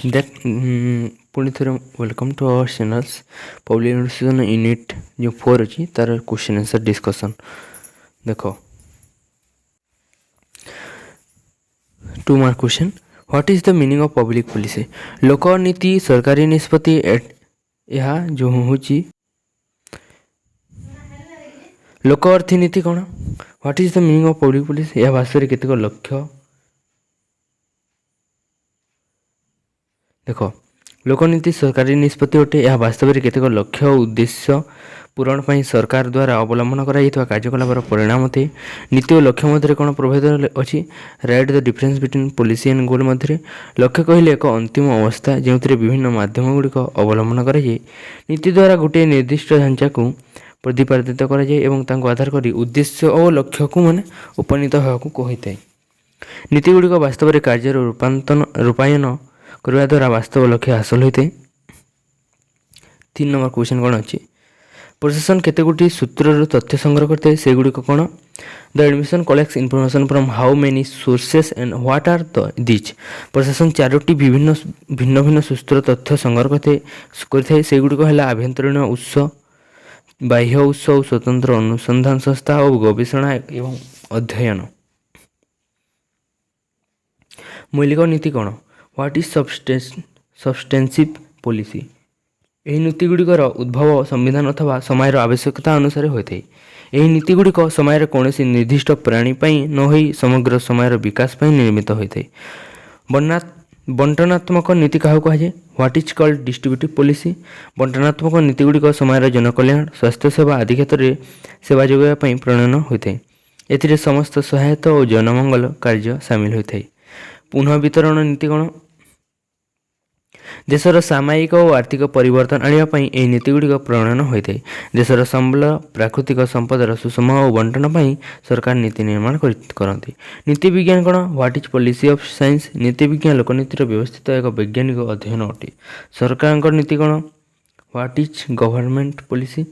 देख पुणी थे welcome to our channels public education unit जो 4 अच्छी तार क्वेश्चन आंसर डिस्कशन देख 2 mark question what is the meaning of public policy लोकनीति सरकारी निष्पत्ति यह जो हूँ लोक अर्थनीति कौन what is the meaning of public policy यह भाषा केतक लक्ष्य देख लोकनीति सरकारी निष्पत्ति अटे यह वास्तव में केतक लक्ष्य और उद्देश्य पूरण पर सरकार द्वारा अवलंबन कर कार्यकलापर परिणाम थे नीति और लक्ष्य मध्य कौन प्रभेद अच्छी write the difference between policy and goal मध्य लक्ष्य कहले एक अंतिम अवस्था जो विभिन्न माध्यम गुड़िक अवलंबन कराए नीति द्वारा गोटे निर्दिष्ट ढांचा को प्रतिपादित कराए आधार कर उद्देश्य और लक्ष्य को माने उपनीत होगा कही था नीति गुड़िक वास्तव में कार्य रूपायन करने द्वारा वास्तव लक्ष्य हासिल होता है 3 नंबर क्वेश्चन कौन अच्छी प्रशासन केते गोटी सूत्र तथ्य संग्रह करते हैं से गुड़िक कौन the admission collects information from how many sources and what are दिच प्रशासन 4टी भिन्न भिन्न सूत्र तथ्य संग्रह करते से गुड़िक है आभ्यंतरीण उत्स बाह्य उत्स और स्वतंत्र अनुसंधान संस्था और गवेषणा एवं अध्ययन मौलिक नीति कौन व्हाट इज सब्सटेंसिव पॉलिसी यही नीति गुड़िकर उद्भव संविधान अथवा समयर आवश्यकता अनुसार होता है यही नीति गुड़िक समय कौन निर्दिष्ट प्राणी न हो समग्र समयर विकास निर्मित होता है बंटनात्मक नीति क्या कहुए what is called distributive policy बंटनात्मक नीति गुड़िक समय जनकल्याण स्वास्थ्य सेवा आदि क्षेत्र में सेवा जोगाई प्रणयन होता है एथिरे समस्त सहायता और जनमंगल कार्य सामिल होता है पुनः वितरण नीति कौन देशर सामायिक और आर्थिक परिवर्तन आने यह नीति गुड़िक प्रणयन होता है देशर संबल प्राकृतिक संपदर सुषम और बंटन पर सरकार नीति निर्माण करती नीति विज्ञान कौन what is policy of science नीति विज्ञान लोकनीतिर व्यवस्थित एक वैज्ञानिक अध्ययन अटे सरकार नीति कौन व्हाट इज गवर्नमेंट पॉलिसी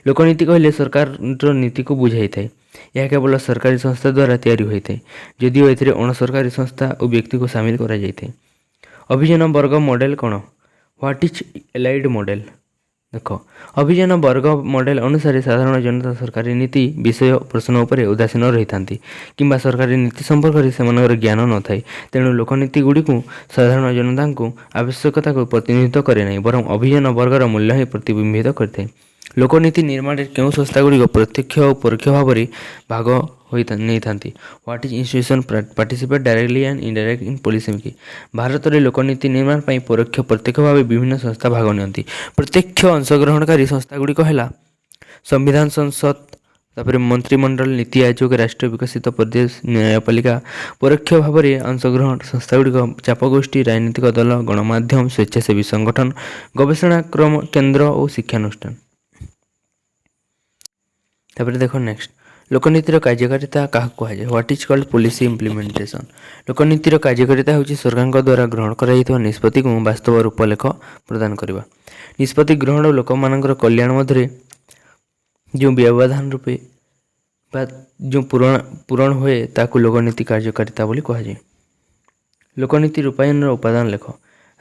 लोकनीति कहले सरकार नीति को बुझाई था यह केवल सरकारी संस्था द्वारा तैयारी होता है जदिव ए अणसरकारी संस्था और व्यक्ति को सामिल करा जाए अभियान वर्ग मॉडल कौन व्हाट इज एलाइड मॉडल देख अभियान वर्ग मॉडल अनुसार साधारण जनता सरकारी नीति विषय प्रश्न उपर उदासीन रही था कि सरकारी नीति संपर्क से ज्ञान न थाए तेणु लोकनीति गुड़ी साधारण जनता को आवश्यकता को प्रतिनिधित्व करे ना बर अभियान वर्गर मूल्य ही प्रतिबिंबित करते लोकनीति निर्माण क्यों संस्था गुड़िक प्रत्यक्ष और परोक्ष भाव में भाग नहीं था what is institution participate directly and indirect in policy making Bharat में लोकनीति निर्माण पर परोक्ष प्रत्यक्ष भाव विभिन्न संस्था भाग नि प्रत्यक्ष अंशग्रहणकारी संस्था गुड़िक है संविधान संसद तापर मंत्रिमंडल नीति आयोग राष्ट्रीय विकसित प्रदेश न्यायपालिका परोक्ष भाव में अंशग्रहण संस्था गुड़िक चापगोष्ठी राजनीतिक दल गणमाध्यम स्वेच्छासेवी संगठन गवेषणा क्रम केन्द्र और शिक्षानुष्ठान तापर देखो नेक्स्ट लोकनीतिर कार्यकारिता क्या कहुए what is called policy implementation लोकनीतिर कार्यकारिता हूँ सरकार द्वारा ग्रहण कर निष्पत्ति को वास्तव रूपलेख प्रदान करवा निष्पत्ति ग्रहण लोक मान कल्याण मध्य जो व्यवधान रूपे जो पूरण हुए ताकू लोकनीति कार्यकारिता बोली कहुए लोकनीति रूपायन उपादान लेख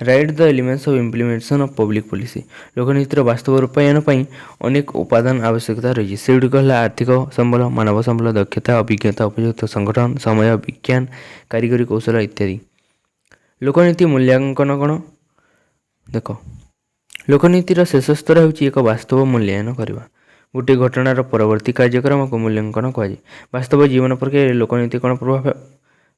write the elements of implementation of public policy लोकनीतिर वास्तव रूपायन पर अनेक उपादान आवश्यकता रही से गुड़िक है आर्थिक संबल मानव संबल दक्षता अभिज्ञता उपयुक्त संगठन समय विज्ञान कारीगरी कौशल इत्यादि लोकनीति मूल्यांकन कौन देख लोकनीतिर शेष स्तर होची एक वास्तव मूल्यांकन करवा गोटे घटनार परवर्ती कार्यक्रम को मूल्यांकन कहुए वास्तव जीवन प्रक्रिया लोकनीति कौन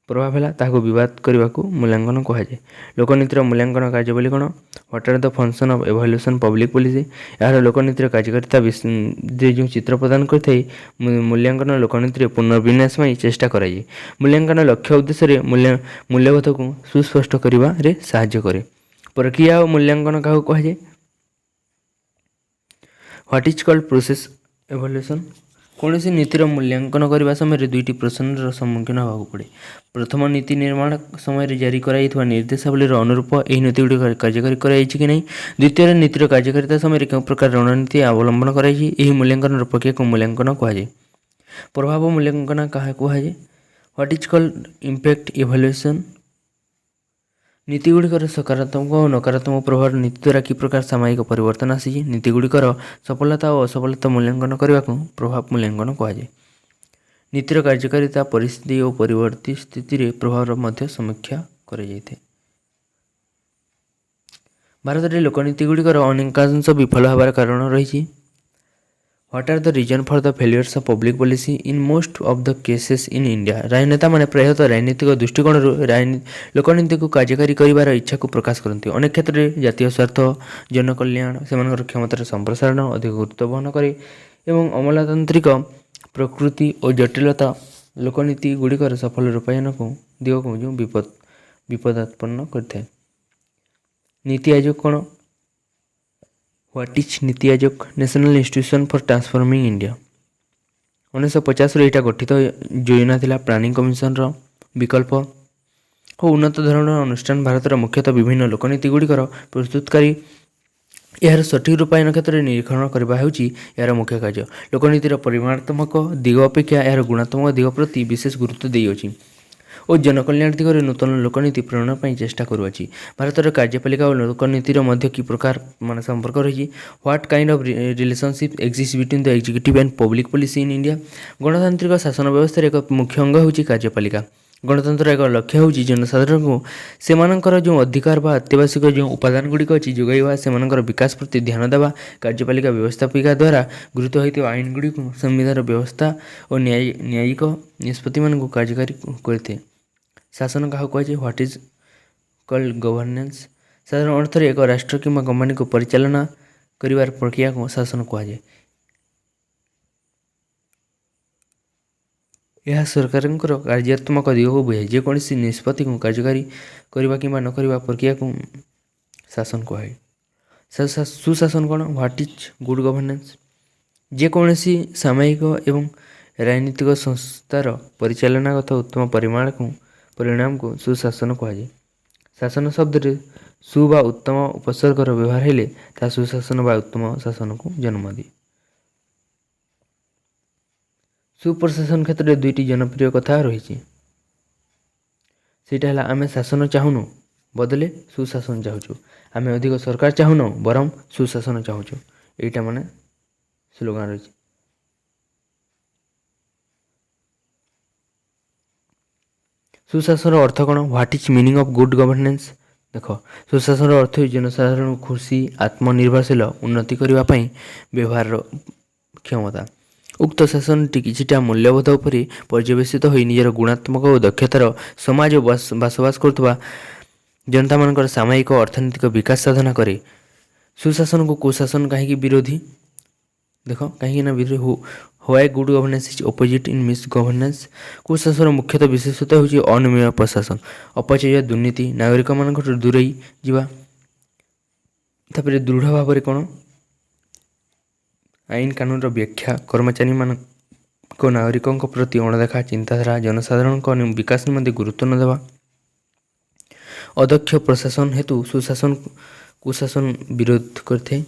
प्रभाव है ताकू बद करने को मूल्यांकन कहुए लोकनीतिर मूल्यांकन कार्यावली कौन what are the function of evaluation public policy यार लोकनीतिर कार्यकारिता जो चित्र प्रदान करते मूल्यांकन लोकनीतिर पुनर्विन्यास चेष्टा कराए मूल्यांकन लक्ष्य उद्देश्य मूल्यबोध को सुस्पष्ट करने साहाय्य करे प्रक्रिया और मूल्यांकन क्या कहुए what is called process evaluation कौन सी नीतिर मूल्यांकन करने समय दुईटी प्रश्नर सम्मुखीन होगा पड़े प्रथम नीति निर्माण समय जारी कर निर्देशावलीर अनुरूप यह नीति गुड़िक कार्यकारी कि नहीं द्वितीय नीतिर कार्यकारिता समय क्यों प्रकार रणनीति अवलंबन कर मूल्यांकन प्रक्रिया को मूल्यांकन कहुए प्रभाव मूल्यांकन क्या कहुए what is called impact evaluation ନୀତିଗୁଡ଼ିକର ସକାରାତ୍ମକ ଓ ନକାରାତ୍ମକ ପ୍ରଭାବ ନୀତି ଦ୍ୱାରା କି ପ୍ରକାର ସାମୟିକ ପରିବର୍ତ୍ତନ ଆସିଛି। ନୀତିଗୁଡ଼ିକର ସଫଳତା ଓ ଅସଫଳତା ମୂଲ୍ୟାଙ୍କନ କରିବାକୁ ପ୍ରଭାବ ମୂଲ୍ୟାଙ୍କନ କୁହାଯାଏ। ନୀତିର କାର୍ଯ୍ୟକାରିତା ପରିସ୍ଥିତି ଓ ପରବର୍ତ୍ତୀ ସ୍ଥିତିରେ ପ୍ରଭାବର ମଧ୍ୟ ସମୀକ୍ଷା କରାଯାଇଥାଏ। ଭାରତରେ ଲୋକନୀତିଗୁଡ଼ିକର ଅନେକାଂଶ ବିଫଳ ହେବାର କାରଣ ରହିଛି। What are the reason for the failures of public policy in most of the cases in India. ରାଜନେତାମାନେ ପ୍ରାୟତଃ ରାଜନୈତିକ ଦୃଷ୍ଟିକୋଣରୁ ଲୋକନୀତିକୁ କାର୍ଯ୍ୟକାରୀ କରିବାର ଇଚ୍ଛାକୁ ପ୍ରକାଶ କରନ୍ତି। ଅନେକ କ୍ଷେତ୍ରରେ ଜାତୀୟ ସ୍ୱାର୍ଥ, ଜନକଲ୍ୟାଣ, ସେମାନଙ୍କର କ୍ଷମତାର ସମ୍ପ୍ରସାରଣ ଅଧିକ ଗୁରୁତ୍ୱ ବହନ କରେ ଏବଂ ଅମଲାତାନ୍ତ୍ରିକ ପ୍ରକୃତି ଓ ଜଟିଳତା ଲୋକନୀତି ଗୁଡ଼ିକର ସଫଳ ରୂପାୟନକୁ ଦିଗକୁ ଯେଉଁ ବିପଦାପନ୍ନ କରିଥାଏ। ନୀତି ଆୟୋଗ କ'ଣ? What is NITI Aayog? National institution for transforming India. 1950ରେ ଏଇଟା ଗଠିତ ଯୋଜନା ଥିଲା। ପ୍ଲାନିଂ କମିଶନର ବିକଳ୍ପ ଓ ଉନ୍ନତ ଧରଣର ଅନୁଷ୍ଠାନ। ଭାରତର ମୁଖ୍ୟତଃ ବିଭିନ୍ନ ଲୋକନୀତି ଗୁଡ଼ିକର ପ୍ରସ୍ତୁତକାରୀ। ଏହାର ସଠିକ୍ ରୂପାୟନ କ୍ଷେତ୍ରରେ ନିରୀକ୍ଷଣ କରିବା ହେଉଛି ଏହାର ମୁଖ୍ୟ କାର୍ଯ୍ୟ। ଲୋକନୀତିର ପରିମାଣାତ୍ମକ ଦିଗ ଅପେକ୍ଷା ଏହାର ଗୁଣାତ୍ମକ ଦିଗ ପ୍ରତି ବିଶେଷ ଗୁରୁତ୍ୱ ଦେଇଅଛି ଓ ଜନକଲ୍ୟାଣ ଦିଗରେ ନୂତନ ଲୋକନୀତି ପ୍ରଣୟନ ପାଇଁ ଚେଷ୍ଟା କରୁଅଛି। ଭାରତର କାର୍ଯ୍ୟପାଳିକା ଓ ଲୋକନୀତିର ମଧ୍ୟ କି ପ୍ରକାର ସମ୍ପର୍କ ରହିଛି। What kind of relationship exist between the executive and public policy in India. ଗଣତାନ୍ତ୍ରିକ ଶାସନ ବ୍ୟବସ୍ଥାର ଏକ ମୁଖ୍ୟ ଅଙ୍ଗ ହେଉଛି କାର୍ଯ୍ୟପାଳିକା। ଗଣତନ୍ତ୍ରର ଏକ ଲକ୍ଷ୍ୟ ହେଉଛି ଜନସାଧାରଣଙ୍କୁ ସେମାନଙ୍କର ଯେଉଁ ଅଧିକାର ବା ଅତ୍ୟାବଶ୍ୟକ ଯେଉଁ ଉପାଦାନ ଗୁଡ଼ିକ ଅଛି ଯୋଗାଇବା, ସେମାନଙ୍କର ବିକାଶ ପ୍ରତି ଧ୍ୟାନ ଦେବା। କାର୍ଯ୍ୟପାଳିକା ବ୍ୟବସ୍ଥାପିକା ଦ୍ୱାରା ଗୃହୀତ ହୋଇଥିବା ଆଇନ ଗୁଡ଼ିକୁ ସମ୍ବିଧାନର ବ୍ୟବସ୍ଥା ଓ ନ୍ୟାୟିକ ନିଷ୍ପତ୍ତିମାନଙ୍କୁ କାର୍ଯ୍ୟକାରୀ କରିଥାଏ। ଶାସନ କାହାକୁ କୁହାଯାଏ? What is called governance. ସାଧାରଣ ଅର୍ଥରେ ଏକ ରାଷ୍ଟ୍ର କିମ୍ବା କମ୍ପାନୀକୁ ପରିଚାଳନା କରିବାର ପ୍ରକ୍ରିୟାକୁ ଶାସନ କୁହାଯାଏ। ଏହା ସରକାରଙ୍କର କାର୍ଯ୍ୟାତ୍ମକ ଦିଗକୁ ବୁଝାଏ। ଯେକୌଣସି ନିଷ୍ପତ୍ତିକୁ କାର୍ଯ୍ୟକାରୀ କରିବା କିମ୍ବା ନ କରିବା ପ୍ରକ୍ରିୟାକୁ ଶାସନ କୁହାଯାଏ। ସୁଶାସନ କ'ଣ? What is good governance? ଯେକୌଣସି ସାମୟିକ ଏବଂ ରାଜନୈତିକ ସଂସ୍ଥାର ପରିଚାଳନାଗତ ଉତ୍ତମ ପରିଣାମକୁ ସୁଶାସନ କୁହାଯାଏ। ଶାସନ ଶବ୍ଦରେ ସୁ ବା ଉତ୍ତମ ଉପସର୍ଗର ବ୍ୟବହାର ହେଲେ ତାହା ସୁଶାସନ ବା ଉତ୍ତମ ଶାସନକୁ ଜନ୍ମ ଦିଏ। ସୁପ୍ରଶାସନ କ୍ଷେତ୍ରରେ ଦୁଇଟି ଜନପ୍ରିୟ କଥା ରହିଛି। ସେଇଟା ହେଲା ଆମେ ଶାସନ ଚାହୁଁନୁ, ବଦଲେ ସୁଶାସନ ଚାହୁଁଛୁ। ଆମେ ଅଧିକ ସରକାର ଚାହୁଁନୁ, ବରଂ ସୁଶାସନ ଚାହୁଁଛୁ। ଏଇଟା ମାନେ ସ୍ଲୋଗାନ ରହିଛି। ସୁଶାସନର ଅର୍ଥ କ'ଣ? What is meaning of good governance? ଦେଖ, ସୁଶାସନର ଅର୍ଥ ହେଉଛି ଜନସାଧାରଣଙ୍କୁ ଖୁସି, ଆତ୍ମନିର୍ଭରଶୀଳ ଉନ୍ନତି କରିବା ପାଇଁ ବ୍ୟବହାରର କ୍ଷମତା। ଉକ୍ତ ଶାସନଟି କିଛିଟା ମୂଲ୍ୟବୋଧ ଉପରେ ପର୍ଯ୍ୟବେସିତ ହୋଇ ନିଜର ଗୁଣାତ୍ମକ ଓ ଦକ୍ଷତାର ସମାଜ ଓ ବସବାସ କରୁଥିବା ଜନତାମାନଙ୍କର ସାମୟିକ ଅର୍ଥନୈତିକ ବିକାଶ ସାଧନା କରେ। ସୁଶାସନକୁ କୁଶାସନ କାହିଁକି ବିରୋଧୀ? ଦେଖ, କାହିଁକି ନା ବିରୋଧୀ। Why good governance is opposite in misgovernance. କୁଶାସନର ମୁଖ୍ୟତଃ ବିଶେଷତ୍ୱ ହେଉଛି ଅନିୟମିତ ପ୍ରଶାସନ, ଅପଚୟ, ଦୁର୍ନୀତି, ନାଗରିକମାନଙ୍କଠାରୁ ଦୂରେଇ ଯିବା। ତାପରେ ଦୃଢ଼ ଭାବରେ କ'ଣ? ଆଇନ କାନୁନର ବ୍ୟାଖ୍ୟା, କର୍ମଚାରୀମାନଙ୍କ ନାଗରିକଙ୍କ ପ୍ରତି ଅଣଦେଖା ଚିନ୍ତାଧାରା, ଜନସାଧାରଣଙ୍କ ବିକାଶ ନିମନ୍ତେ ଗୁରୁତ୍ୱ ନ ଦେବା। ଅଦକ୍ଷ ପ୍ରଶାସନ ହେତୁ କୁଶାସନ ବିରୋଧ କରିଥାଏ।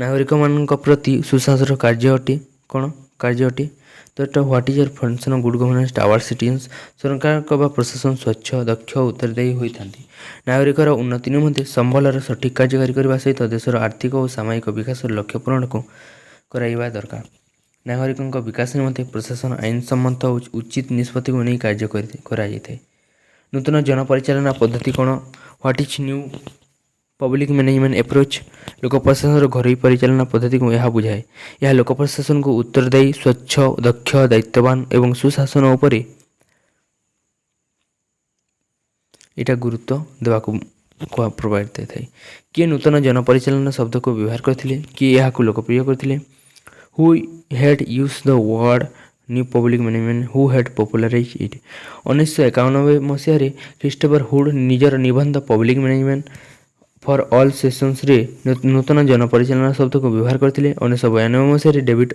ନାଗରିକମାନଙ୍କ ପ୍ରତି ସୁଶାସନର କାର୍ଯ୍ୟ ଅଟେ। କ'ଣ କାର୍ଯ୍ୟ ଅଟେ? ତ ଏଟା what is function of good governance our citizens. ସରକାରଙ୍କ ବା ପ୍ରଶାସନ ସ୍ୱଚ୍ଛ, ଦକ୍ଷ ଓ ଉତ୍ତରଦାୟୀ ହୋଇଥାନ୍ତି। ନାଗରିକର ଉନ୍ନତି ନିମନ୍ତେ ସମ୍ବଳର ସଠିକ୍ କାର୍ଯ୍ୟକାରୀ କରିବା ସହିତ ଦେଶର ଆର୍ଥିକ ଓ ସାମାଜିକ ବିକାଶର ଲକ୍ଷ୍ୟ ପୂରଣକୁ କରାଇବା ଦରକାର। ନାଗରିକଙ୍କ ବିକାଶ ନିମନ୍ତେ ପ୍ରଶାସନ ଆଇନସମ୍ମତ ଓ ଉଚିତ ନିଷ୍ପତ୍ତିକୁ ନେଇ କାର୍ଯ୍ୟ କରାଯାଇଥାଏ। ନୂତନ ଜନପରିଚାଳନା ପଦ୍ଧତି କ'ଣ? What is new public management approach? ଲୋକ ପ୍ରଶାସନର ଘରୋଇ ପରିଚାଳନା ପଦ୍ଧତିକୁ ଏହା ବୁଝାଏ। ଏହା ଲୋକ ପ୍ରଶାସନକୁ ଉତ୍ତରଦାୟୀ, ସ୍ୱଚ୍ଛ, ଦକ୍ଷ, ଦାୟିତ୍ୱବାନ ଏବଂ ସୁଶାସନ ଉପରେ ଏଇଟା ଗୁରୁତ୍ୱ ଦେବାକୁ ପ୍ରଭାବିତ ହୋଇଥାଏ। କିଏ ନୂତନ ଜନପରିଚାଳନା ଶବ୍ଦକୁ ବ୍ୟବହାର କରିଥିଲେ? କିଏ ଏହାକୁ ଲୋକପ୍ରିୟ କରିଥିଲେ? Who had use the word new public management? Who had popularize it? 1991 ମସିହାରେ କ୍ରିଷ୍ଟୋଫର ହୁଡ୍ ନିଜର ନିବନ୍ଧ ପବ୍ଲିକ୍ ମ୍ୟାନେଜମେଣ୍ଟ ଫର୍ ଅଲ୍ ସେସନ୍ସରେ ନୂତନ ଜନପରିଚାଳନା ଶବ୍ଦକୁ ବ୍ୟବହାର କରିଥିଲେ। 1992 ମସିହାରେ David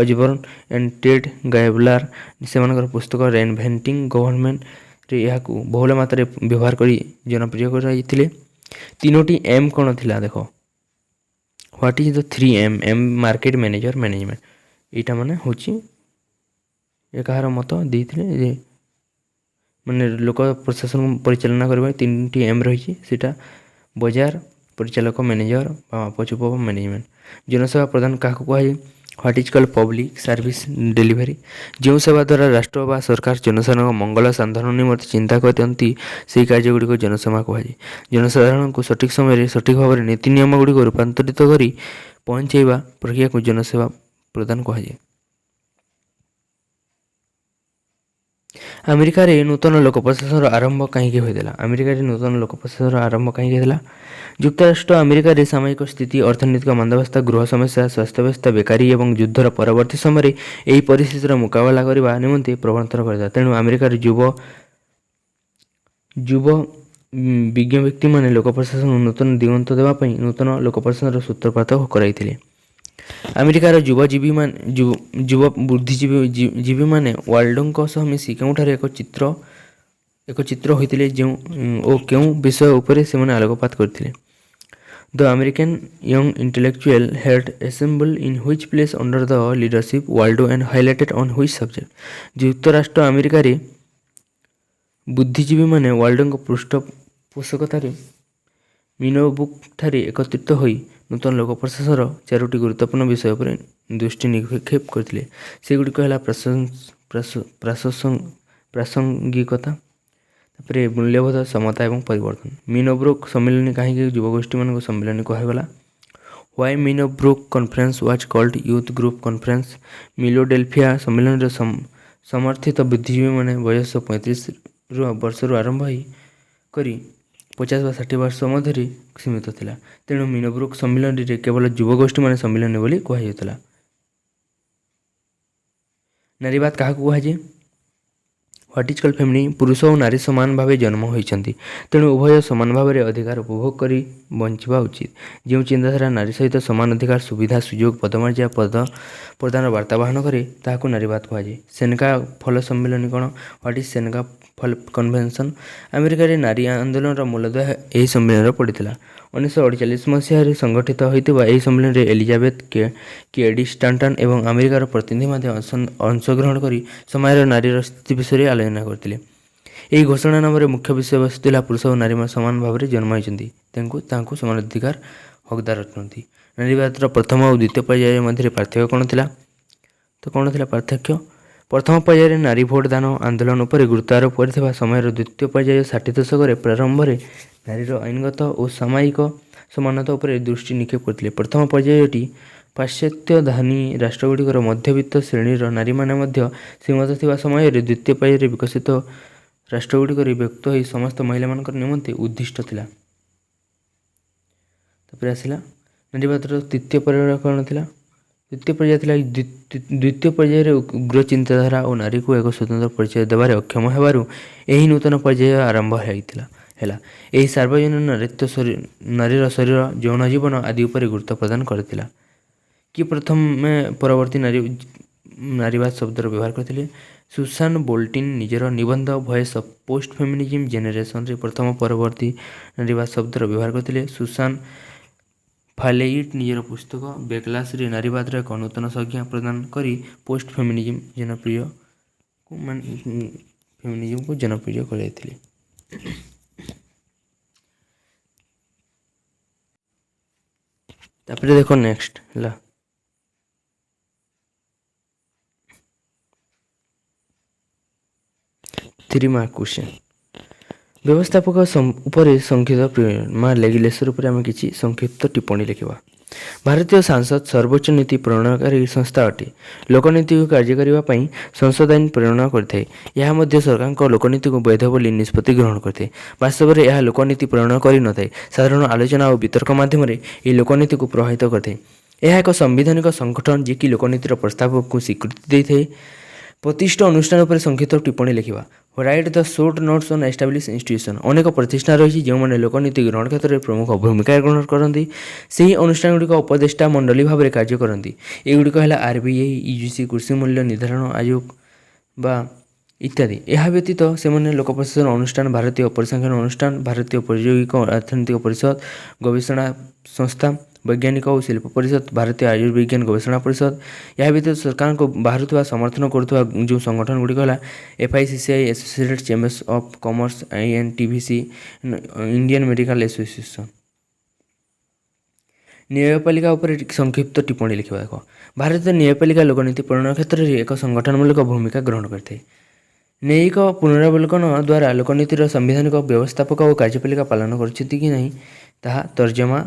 Osborne and Ted Gaebler ସେମାନଙ୍କର ପୁସ୍ତକ ରେନଭେଣ୍ଟିଂ ଗଭର୍ଣ୍ଣମେଣ୍ଟରେ ଏହାକୁ ବହୁଳ ମାତ୍ରାରେ ବ୍ୟବହାର କରି ଜନପ୍ରିୟ କରାଯାଇଥିଲେ। ତିନୋଟି ଏମ୍ କ'ଣ ଥିଲା? ଦେଖ, what is the 3M? M market, manager, management. ଏଇଟା ମାନେ ହେଉଛି କାହାର ମତ ଦେଇଥିଲେ ଯେ ମାନେ ଲୋକ ପ୍ରଶାସନ ପରିଚାଳନା କରିବା ପାଇଁ 3ଟି ଏମ୍ ରହିଛି। ସେଇଟା ବଜାର ପରିଚାଳକ, ମ୍ୟାନେଜର ବା ମାପଚୁପ ମ୍ୟାନେଜମେଣ୍ଟ। ଜନସେବା ପ୍ରଦାନ କାହାକୁ କୁହାଯାଏ? What is called public service delivery. ଯେଉଁ ସେବା ଦ୍ୱାରା ରାଷ୍ଟ୍ର ବା ସରକାର ଜନସାଧାରଣଙ୍କ ମଙ୍ଗଳ ସାଧନ ନିମନ୍ତେ ଚିନ୍ତା କରନ୍ତି ସେହି କାର୍ଯ୍ୟଗୁଡ଼ିକୁ ଜନସେବା କୁହାଯାଏ। ଜନସାଧାରଣଙ୍କୁ ସଠିକ୍ ସମୟରେ ସଠିକ୍ ଭାବରେ ନୀତି ନିୟମଗୁଡ଼ିକୁ ରୂପାନ୍ତରିତ କରି ପହଞ୍ଚାଇବା ପ୍ରକ୍ରିୟାକୁ ଜନସେବା ପ୍ରଦାନ କୁହାଯାଏ। ଆମେରିକାରେ ନୂତନ ଲୋକ ପ୍ରଶାସନର ଆରମ୍ଭ କାହିଁକି ହୋଇଥିଲା? ଆମେରିକାରେ ନୂତନ ଲୋକ ପ୍ରଶାସନର ଆରମ୍ଭ କାହିଁକି ହେଇଥିଲା? ଯୁକ୍ତରାଷ୍ଟ୍ର ଆମେରିକାରେ ସାମୟିକ ସ୍ଥିତି, ଅର୍ଥନୈତିକ ମାନ୍ଦାବସ୍ଥା, ଗୃହ ସମସ୍ୟା, ସ୍ୱାସ୍ଥ୍ୟାବସ୍ଥା, ବେକାରୀ ଏବଂ ଯୁଦ୍ଧର ପରବର୍ତ୍ତୀ ସମୟରେ ଏହି ପରିସ୍ଥିତିର ମୁକାବିଲା କରିବା ନିମନ୍ତେ ପ୍ରବର୍ତ୍ତନ କରିଥିଲା। ତେଣୁ ଆମେରିକାର ଯୁବ ବିଜ୍ଞ ବ୍ୟକ୍ତିମାନେ ଲୋକ ପ୍ରଶାସନକୁ ନୂତନ ଦିଗନ୍ତ ଦେବା ପାଇଁ ନୂତନ ଲୋକ ପ୍ରଶାସନର ସୂତ୍ରପାତ କରାଇଥିଲେ। ଆମେରିକାର ଯୁବ ବୁଦ୍ଧିଜୀବୀମାନେ ୱାଲ୍ଡୋଙ୍କ ସହ ମିଶି କେଉଁଠାରେ ଏକ ଚିତ୍ର ହୋଇଥିଲେ ଓ କେଉଁ ବିଷୟ ଉପରେ ସେମାନେ ଆଲୋକପାତ କରିଥିଲେ? The American young intellectual head assembled in which place under the leadership Waldo and highlighted on which subject? ଯୁକ୍ତରାଷ୍ଟ୍ର ଆମେରିକାରେ ବୁଦ୍ଧିଜୀବୀମାନେ ୱାଲ୍ଡୋଙ୍କ ପୃଷ୍ଠପୋଷକତାରେ ମିନୋବୁକ୍ଠାରେ ଏକତ୍ରିତ ହୋଇ ନୂତନ ଲୋକ ପ୍ରଶାସନର 4ଟି ଗୁରୁତ୍ୱପୂର୍ଣ୍ଣ ବିଷୟ ଉପରେ ଦୃଷ୍ଟି ନିକ୍ଷେପ କରିଥିଲେ। ସେଗୁଡ଼ିକ ହେଲା ପ୍ରାସଙ୍ଗିକତା, ତାପରେ ମୂଲ୍ୟବୋଧ, ସମତା ଏବଂ ପରିବର୍ତ୍ତନ। ମିନୋବ୍ରୁକ୍ ସମ୍ମିଳନୀ କାହିଁକି ଯୁବଗୋଷ୍ଠୀମାନଙ୍କ ସମ୍ମିଳନୀ କୁହାଗଲା? Why Minnowbrook conference was called youth group conference. Philadelphia ସମ୍ମିଳନୀର ସମର୍ଥିତ ବୁଦ୍ଧିଜୀବୀମାନେ ବୟସ 35 ବର୍ଷରୁ ଆରମ୍ଭ କରି 50 ବା 60 ବର୍ଷ ମଧ୍ୟରେ ସୀମିତ ଥିଲା। ତେଣୁ ମିନୋବ୍ରୁକ୍ ସମ୍ମିଳନୀରେ କେବଳ ଯୁବଗୋଷ୍ଠୀମାନେ ସମ୍ମିଳନୀ ବୋଲି କୁହାଯାଉଥିଲା। ନାରୀବାଦ କାହାକୁ କୁହାଯାଏ? What is called feminine. ପୁରୁଷ ଓ ନାରୀ ସମାନ ଭାବେ ଜନ୍ମ ହୋଇଛନ୍ତି, ତେଣୁ ଉଭୟ ସମାନ ଭାବରେ ଅଧିକାର ଉପଭୋଗ କରି ବଞ୍ଚିବା ଉଚିତ। ଯେଉଁ ଚିନ୍ତାଧାରା ନାରୀ ସହିତ ସମାନ ଅଧିକାର, ସୁବିଧା, ସୁଯୋଗ, ପଦମର୍ଯ୍ୟାଦା ପ୍ରଦାନର ବାର୍ତ୍ତା ବହନ କରେ ତାହାକୁ ନାରୀବାଦ କୁହାଯାଏ। ସେନେକା ଫଲ ସମ୍ମିଳନୀ କ'ଣ? What is Seneca fall convention. ଆମେରିକାରେ ନାରୀ ଆନ୍ଦୋଳନର ମୂଳଦୁଆ ଏହି ସମ୍ମିଳନୀରେ ପଡ଼ିଥିଲା। 1948 ମସିହାରେ ସଂଗଠିତ ହୋଇଥିବା ଏହି ସମ୍ମିଳନୀରେ ଏଲିଜାବେଥ କେଡି ଷ୍ଟାଣ୍ଟନ୍ ଏବଂ ଆମେରିକାର ପ୍ରତିନିଧି ମଧ୍ୟ ଅଂଶଗ୍ରହଣ କରି ସମାଜର ନାରୀର ସ୍ଥିତି ବିଷୟରେ ଆଲୋଚନା କରିଥିଲେ। ଏହି ଘୋଷଣାନାମାରେ ମୁଖ୍ୟ ବିଷୟବସ୍ତୁ ଥିଲା ପୁରୁଷ ଓ ନାରୀମାନେ ସମାନ ଭାବରେ ଜନ୍ମ ହୋଇଛନ୍ତି, ତାଙ୍କୁ ସମାନ ଅଧିକାର ହକଦାର ଅଟନ୍ତି। ନାରୀବାଦର ପ୍ରଥମ ଓ ଦ୍ୱିତୀୟ ପର୍ଯ୍ୟାୟ ମଧ୍ୟରେ ପାର୍ଥକ୍ୟ କ'ଣ ଥିଲା? ପାର୍ଥକ୍ୟ? ପ୍ରଥମ ପର୍ଯ୍ୟାୟରେ ନାରୀ ଭୋଟ ଦାନ ଆନ୍ଦୋଳନ ଉପରେ ଗୁରୁତ୍ୱ ଆରୋପ କରିଥିବା ସମୟର ଦ୍ୱିତୀୟ ପର୍ଯ୍ୟାୟ 60 ଦଶକର ପ୍ରାରମ୍ଭରେ ନାରୀର ଆଇନଗତ ଓ ସାମାଜିକ ସମାନତା ଉପରେ ଦୃଷ୍ଟି ନିକ୍ଷେପ କରିଥିଲେ। ପ୍ରଥମ ପର୍ଯ୍ୟାୟଟି ପାଶ୍ଚାତ୍ୟ ଧନୀ ରାଷ୍ଟ୍ରଗୁଡ଼ିକର ମଧ୍ୟବିତ୍ତ ଶ୍ରେଣୀର ନାରୀମାନେ ମଧ୍ୟ ସୀମିତ ଥିବା ସମୟରେ ଦ୍ୱିତୀୟ ପର୍ଯ୍ୟାୟରେ ବିକଶିତ ରାଷ୍ଟ୍ରଗୁଡ଼ିକରେ ବ୍ୟକ୍ତ ହୋଇ ସମସ୍ତ ମହିଳାମାନଙ୍କ ନିମନ୍ତେ ଉଦ୍ଦିଷ୍ଟ ଥିଲା। ତାପରେ ଆସିଲା ନାରୀବାଦର ତୃତୀୟ ପର୍ଯ୍ୟାୟ କ'ଣ ଥିଲା? ଦ୍ୱିତୀୟ ପର୍ଯ୍ୟାୟରେ ଉଗ୍ର ଚିନ୍ତାଧାରା ଓ ନାରୀକୁ ଏକ ସ୍ୱତନ୍ତ୍ର ପରିଚୟ ଦେବାରେ ଅକ୍ଷମ ହେବାରୁ ଏହି ନୂତନ ପର୍ଯ୍ୟାୟ ଆରମ୍ଭ ହେଲା। ଏହି ସାର୍ବଜନୀନ ନାରୀର ଶରୀର, ଯୌନ ଜୀବନ ଆଦି ଉପରେ ଗୁରୁତ୍ୱ ପ୍ରଦାନ କରିଥିଲା। କିଏ ପ୍ରଥମେ ପରବର୍ତ୍ତୀ ନାରୀବାଦ ଶବ୍ଦର ବ୍ୟବହାର କରିଥିଲେ? ସୁସାନ ବୋଲ୍ଟିନ୍ ନିଜର ନିବନ୍ଧ ଭଏସ୍ ଅଫ୍ ପୋଷ୍ଟ ଫେମିନିଜିମ୍ ଜେନେରେସନରେ ପ୍ରଥମ ପରବର୍ତ୍ତୀ ନାରୀବାଦ ଶବ୍ଦର ବ୍ୟବହାର କରିଥିଲେ। ସୁସାନ ଫାଲେଇଟ୍ ନିଜର ପୁସ୍ତକ ବେକ୍ଲାସରେ ନାରୀବାଦର ଏକ ନୂତନ ସଂଜ୍ଞା ପ୍ରଦାନ କରି ପୋଷ୍ଟ ଫେମିନିଜିମକୁ ଜନପ୍ରିୟ କରାଇଥିଲେ। ତାପରେ ଦେଖ ନେକ୍ସଟ ହେଲା 3 ମାର୍କ କ୍ୱେଶ୍ଚନ୍। ବ୍ୟବସ୍ଥାପକ ଉପରେ ସଂକ୍ଷିପ୍ତ ଲେଜିସ୍ଲେଚର ଉପରେ ଆମେ କିଛି ସଂକ୍ଷିପ୍ତ ଟିପ୍ପଣୀ ଲେଖିବା। ଭାରତୀୟ ସଂସଦ ସର୍ବୋଚ୍ଚ ନୀତି ପ୍ରଣୟନକାରୀ ସଂସ୍ଥା ଅଟେ। ଲୋକନୀତିକୁ କାର୍ଯ୍ୟ କରିବା ପାଇଁ ସଂସଦ ଆଇନ ପ୍ରଣୟନ କରିଥାଏ। ଏହା ମଧ୍ୟ ସରକାରଙ୍କ ଲୋକନୀତିକୁ ବୈଧ ବୋଲି ନିଷ୍ପତ୍ତି ଗ୍ରହଣ କରିଥାଏ। ବାସ୍ତବରେ ଏହା ଲୋକନୀତି ପ୍ରଣୟନ କରିନଥାଏ, ସାଧାରଣ ଆଲୋଚନା ଓ ବିତର୍କ ମାଧ୍ୟମରେ ଏହି ଲୋକନୀତିକୁ ପ୍ରଭାବିତ କରିଥାଏ। ଏହା ଏକ ସାମ୍ବିଧାନିକ ସଂଗଠନ ଯିଏକି ଲୋକନୀତିର ପ୍ରସ୍ତାବକୁ ସ୍ୱୀକୃତି ଦେଇଥାଏ। ପ୍ରତିଷ୍ଠିତ ଅନୁଷ୍ଠାନ ଉପରେ ସଂକ୍ଷିପ୍ତ ଟିପ୍ପଣୀ ଲେଖିବା। Right the sort notes on establish institution. ଅନେକ ପ୍ରତିଷ୍ଠାନ ରହିଛି ଯେଉଁମାନେ ଲୋକନୀତି ଗ୍ରହଣ କ୍ଷେତ୍ରରେ ପ୍ରମୁଖ ଭୂମିକା ଗ୍ରହଣ କରନ୍ତି। ସେହି ଅନୁଷ୍ଠାନଗୁଡ଼ିକ ଉପଦେଷ୍ଟା ମଣ୍ଡଳୀ ଭାବରେ କାର୍ଯ୍ୟ କରନ୍ତି। ଏଗୁଡ଼ିକ ହେଲା RBI, UGC, କୃଷି ମୂଲ୍ୟ ନିର୍ଦ୍ଧାରଣ ଆୟୋଗ ବା ଇତ୍ୟାଦି। ଏହା ବ୍ୟତୀତ ସେମାନେ ଲୋକ ପ୍ରଶାସନ ଅନୁଷ୍ଠାନ, ଭାରତୀୟ ପରିସଂଖ୍ୟାନ ଅନୁଷ୍ଠାନ, ଭାରତୀୟ ପ୍ରୌଦ୍ୟୋଗିକ ଅର୍ଥନୈତିକ ପରିଷଦ, ଗବେଷଣା ସଂସ୍ଥା, ବୈଜ୍ଞାନିକ ଓ ଶିଳ୍ପ ପରିଷଦ, ଭାରତୀୟ ଆୟୁର୍ବିଜ୍ଞାନ ଗବେଷଣା ପରିଷଦ। ଏହା ବ୍ୟତୀତ ସରକାରଙ୍କ ବାହାରୁଥିବା ସମର୍ଥନ କରୁଥିବା ଯେଉଁ ସଂଗଠନ ଗୁଡ଼ିକ ହେଲା FICCI, associated chambers of commerce, INTVC, Indian medical association. ନ୍ୟାୟପାଳିକା ଉପରେ ସଂକ୍ଷିପ୍ତ ଟିପ୍ପଣୀ ଲେଖିବା। ଦେଖ, ଭାରତୀୟ ନ୍ୟାୟପାଳିକା ଲୋକନୀତି ପ୍ରଣୟନ କ୍ଷେତ୍ରରେ ଏକ ସଂଗଠନମୂଳକ ଭୂମିକା ଗ୍ରହଣ କରିଥାଏ। ନ୍ୟାୟିକ ପୁନରାବଲୋକନ ଦ୍ୱାରା ଲୋକନୀତିର ସାମ୍ବିଧାନିକ ବ୍ୟବସ୍ଥାପକ ଓ କାର୍ଯ୍ୟପାଳିକା ପାଳନ କରିଛନ୍ତି କି ନାହିଁ ତାହା ତର୍ଜମା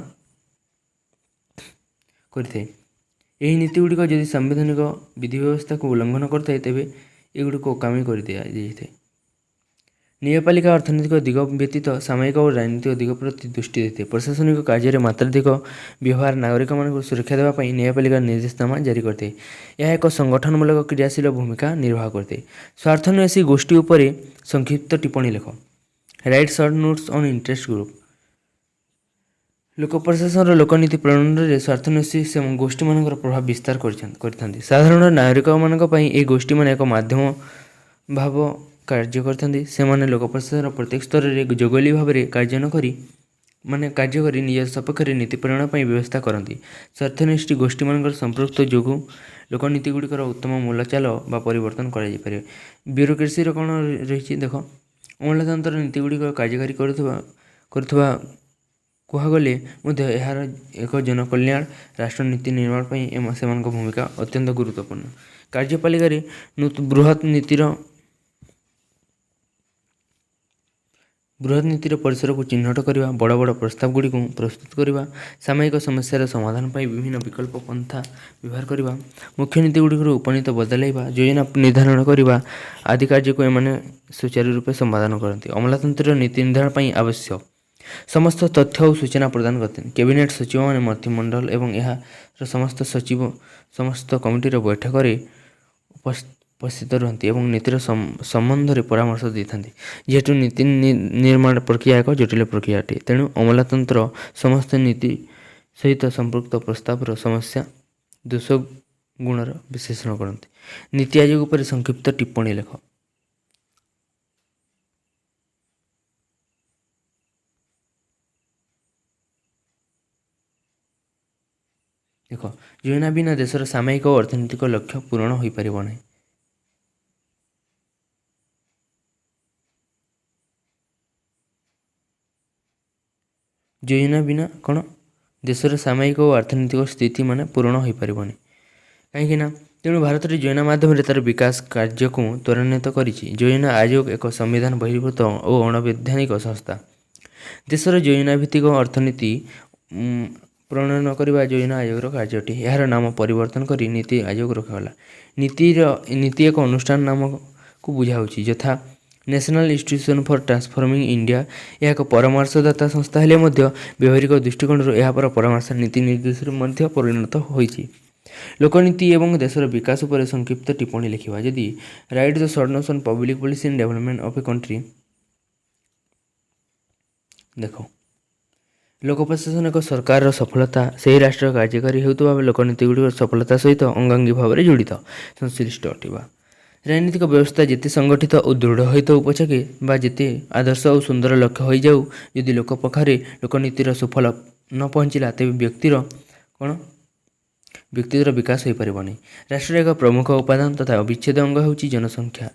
କରିଥାଏ। ଏହି ନୀତିଗୁଡ଼ିକ ଯଦି ସାମ୍ବିଧାନିକ ବିଧି ବ୍ୟବସ୍ଥାକୁ ଉଲ୍ଲଂଘନ କରିଥାଏ ତେବେ ଏଗୁଡ଼ିକୁ ଅକାମୀ କରିଦିଆଯାଇଥାଏ। ନ୍ୟାୟପାଳିକା ଅର୍ଥନୈତିକ ଦିଗ ବ୍ୟତୀତ ସାମାଜିକ ଓ ରାଜନୈତିକ ଦିଗ ପ୍ରତି ଦୃଷ୍ଟି ଦେଇଥାଏ। ପ୍ରଶାସନିକ କାର୍ଯ୍ୟରେ ମାତ୍ରାଧିକ ବ୍ୟବହାର ନାଗରିକମାନଙ୍କୁ ସୁରକ୍ଷା ଦେବା ପାଇଁ ନ୍ୟାୟପାଳିକା ନିର୍ଦ୍ଦେଶନାମା ଜାରି କରିଥାଏ। ଏହା ଏକ ସଂଗଠନମୂଳକ କ୍ରିୟାଶୀଳ ଭୂମିକା ନିର୍ବାହ କରିଥାଏ। ସ୍ୱାର୍ଥନ୍ୱେଷୀ ଗୋଷ୍ଠୀ ଉପରେ ସଂକ୍ଷିପ୍ତ ଟିପ୍ପଣୀ ଲେଖ। Right short notes on interest group. ଲୋକ ପ୍ରଶାସନର ଲୋକନୀତି ପ୍ରଣୟନରେ ସ୍ୱାର୍ଥନ୍ୱେଷୀ ଗୋଷ୍ଠୀମାନଙ୍କର ପ୍ରଭାବ ବିସ୍ତାର କରିଥାନ୍ତି। ସାଧାରଣ ନାଗରିକମାନଙ୍କ ପାଇଁ ଏହି ଗୋଷ୍ଠୀମାନେ ଏକ ମାଧ୍ୟମ ଭାବ କାର୍ଯ୍ୟ କରିଥାନ୍ତି। ସେମାନେ ଲୋକ ପ୍ରଶାସନର ପ୍ରତ୍ୟେକ ସ୍ତରରେ ଜଗଲି ଭାବରେ କାର୍ଯ୍ୟ କରି ନିଜ ସପକ୍ଷରେ ନୀତି ପ୍ରଣୟନ ପାଇଁ ବ୍ୟବସ୍ଥା କରନ୍ତି। ସ୍ୱାର୍ଥନ୍ୱେଷୀ ଗୋଷ୍ଠୀମାନଙ୍କର ସମ୍ପୃକ୍ତ ଯୋଗୁଁ ଲୋକନୀତିଗୁଡ଼ିକର ଉତ୍ତମ ମୂଲଚାଲ ବା ପରିବର୍ତ୍ତନ କରାଯାଇପାରିବ। ବ୍ୟୁରୋକ୍ରେସିର କ'ଣ ରହିଛି ଦେଖ, ଅମଲାତନ୍ତ୍ର ନୀତିଗୁଡ଼ିକ କାର୍ଯ୍ୟକାରୀ କରୁଥିବା କୁହାଗଲେ ମଧ୍ୟ ଏହାର ଏକ ଜନକଲ୍ୟାଣ ରାଷ୍ଟ୍ର ନୀତି ନିର୍ମାଣ ପାଇଁ ସେମାନଙ୍କ ଭୂମିକା ଅତ୍ୟନ୍ତ ଗୁରୁତ୍ୱପୂର୍ଣ୍ଣ। କାର୍ଯ୍ୟପାଳିକାରେ ବୃହତ୍ ନୀତିର ପରିସରକୁ ଚିହ୍ନଟ କରିବା, ବଡ଼ ବଡ଼ ପ୍ରସ୍ତାବଗୁଡ଼ିକୁ ପ୍ରସ୍ତୁତ କରିବା, ସାମୟିକ ସମସ୍ୟାର ସମାଧାନ ପାଇଁ ବିଭିନ୍ନ ବିକଳ୍ପ ପନ୍ଥା ବ୍ୟବହାର କରିବା, ମୁଖ୍ୟ ନୀତିଗୁଡ଼ିକର ଉପନୀତ ବଦଳାଇବା, ଯୋଜନା ନିର୍ଦ୍ଧାରଣ କରିବା ଆଦି କାର୍ଯ୍ୟକୁ ଏମାନେ ସୁଚାରୁ ରୂପେ ସମ୍ପାଦନ କରନ୍ତି। ଅମଲାତନ୍ତ୍ରର ନୀତି ନିର୍ଦ୍ଧାରଣ ପାଇଁ ଆବଶ୍ୟକ ସମସ୍ତ ତଥ୍ୟ ଓ ସୂଚନା ପ୍ରଦାନ କରିଥାନ୍ତି। କ୍ୟାବିନେଟ୍ ସଚିବମାନେ ମନ୍ତ୍ରିମଣ୍ଡଳ ଏବଂ ଏହାର ସମସ୍ତ ସଚିବ ସମସ୍ତ କମିଟିର ବୈଠକରେ ଉପସ୍ଥିତ ରୁହନ୍ତି ଏବଂ ନୀତିର ସମ୍ବନ୍ଧରେ ପରାମର୍ଶ ଦେଇଥାନ୍ତି। ଯେହେତୁ ନୀତି ନିର୍ମାଣ ପ୍ରକ୍ରିୟା ଏକ ଜଟିଳ ପ୍ରକ୍ରିୟା ଅଟେ, ତେଣୁ ଅମଲାତନ୍ତ୍ର ସମସ୍ତ ନୀତି ସହିତ ସମ୍ପୃକ୍ତ ପ୍ରସ୍ତାବର ସମସ୍ୟା ଦୋଷ ଗୁଣର ବିଶ୍ଳେଷଣ କରନ୍ତି। ନୀତି ଆୟୋଗ ଉପରେ ସଂକ୍ଷିପ୍ତ ଟିପ୍ପଣୀ ଲେଖ। ଦେଖ, ଯୋଜନା ବିନା ଦେଶର ସାମୟିକ ଓ ଅର୍ଥନୈତିକ ଲକ୍ଷ୍ୟ ପୂରଣ ହୋଇପାରିବ ନାହିଁ। ଯୋଜନା ବିନା କ'ଣ ଦେଶର ସାମୟିକ ଓ ଅର୍ଥନୈତିକ ସ୍ଥିତି ପୂରଣ ହୋଇପାରିବନି। କାହିଁକି ନା ତେଣୁ ଭାରତରେ ଯୋଜନା ମାଧ୍ୟମରେ ତା'ର ବିକାଶ କାର୍ଯ୍ୟକୁ ତ୍ୱରାନ୍ୱିତ କରିଛି। ଯୋଜନା ଆୟୋଗ ଏକ ସମ୍ବିଧାନ ବହିର୍ଭୂତ ଓ ଅଣବୈଧାନିକ ସଂସ୍ଥା। ଦେଶର ଯୋଜନା ଭିତ୍ତିକ ଅର୍ଥନୀତି ପ୍ରଣୟନ କରିବା ଯୋଜନା ଆୟୋଗର କାର୍ଯ୍ୟ ଅଟେ। ଏହାର ନାମ ପରିବର୍ତ୍ତନ କରି ନୀତି ଆୟୋଗ ରଖାଗଲା। ନୀତି ଏକ ଅନୁଷ୍ଠାନ ନାମକୁ ବୁଝାଉଛି, ଯଥା national institution for transforming India. ଏହା ଏକ ପରାମର୍ଶଦାତା ସଂସ୍ଥା ହେଲେ ମଧ୍ୟ ବ୍ୟବହାରିକ ଦୃଷ୍ଟିକୋଣରୁ ଏହାର ପରାମର୍ଶ ନୀତି ନିର୍ଦ୍ଦେଶରେ ମଧ୍ୟ ପରିଣତ ହୋଇଛି। ଲୋକନୀତି ଏବଂ ଦେଶର ବିକାଶ ଉପରେ ସଂକ୍ଷିପ୍ତ ଟିପ୍ପଣୀ ଲେଖିବା। ଯଦି right the short notes on public policy and development of A country. ଦେଖ, ଲୋକ ପ୍ରଶାସନ ଏକ ସରକାରର ସଫଳତା ସେହି ରାଷ୍ଟ୍ର କାର୍ଯ୍ୟକାରୀ ହେଉଥିବା ଲୋକନୀତିଗୁଡ଼ିକର ସଫଳତା ସହିତ ଅଙ୍ଗାଙ୍ଗୀ ଭାବରେ ଜଡ଼ିତ ସଂଶ୍ଳିଷ୍ଟ ଅଟିବା। ରାଜନୈତିକ ବ୍ୟବସ୍ଥା ଯେତେ ସଂଗଠିତ ଓ ଦୃଢ଼ ହୋଇଥାଉ ପଛକେ ବା ଯେତେ ଆଦର୍ଶ ଓ ସୁନ୍ଦର ଲକ୍ଷ୍ୟ ହୋଇଯାଉ, ଯଦି ଲୋକ ପାଖରେ ଲୋକନୀତିର ସୁଫଳ ନ ପହଞ୍ଚିଲା ତେବେ ବ୍ୟକ୍ତିର ବିକାଶ ହୋଇପାରିବ ନାହିଁ। ରାଷ୍ଟ୍ରର ଏକ ପ୍ରମୁଖ ଉପାଦାନ ତଥା ଅବିଚ୍ଛେଦ୍ୟ ଅଙ୍ଗ ହେଉଛି ଜନସଂଖ୍ୟା।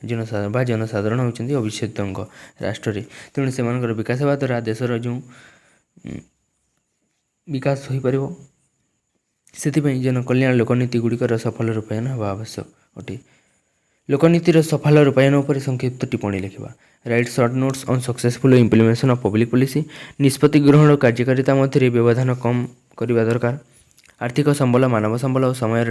ଜନସାଧାରଣ ହେଉଛନ୍ତି ଅବିଚ୍ଛେଦ୍ୟ ଅଙ୍ଗ ରାଷ୍ଟ୍ରରେ। ତେଣୁ ସେମାନଙ୍କର ବିକାଶ ହେବା ଦ୍ୱାରା ଦେଶର ଯେଉଁ ବିକାଶ ହୋଇପାରିବ, ସେଥିପାଇଁ ଜନକଲ୍ୟାଣ ଲୋକନୀତି ଗୁଡ଼ିକର ସଫଳ ରୂପାୟନ ହେବା ଆବଶ୍ୟକ ଅଟେ। ଲୋକନୀତିର ସଫଳ ରୂପାୟନ ଉପରେ ସଂକ୍ଷିପ୍ତ ଟିପ୍ପଣୀ ଲେଖିବା। Right short notes on successful implementation of public policy. ନିଷ୍ପତ୍ତି ଗ୍ରହଣ ଓ କାର୍ଯ୍ୟକାରିତା ମଧ୍ୟରେ ବ୍ୟବଧାନ କମ୍ କରିବା ଦରକାର। ଆର୍ଥିକ ସମ୍ବଳ, ମାନବ ସମ୍ବଳ ଓ ସମୟର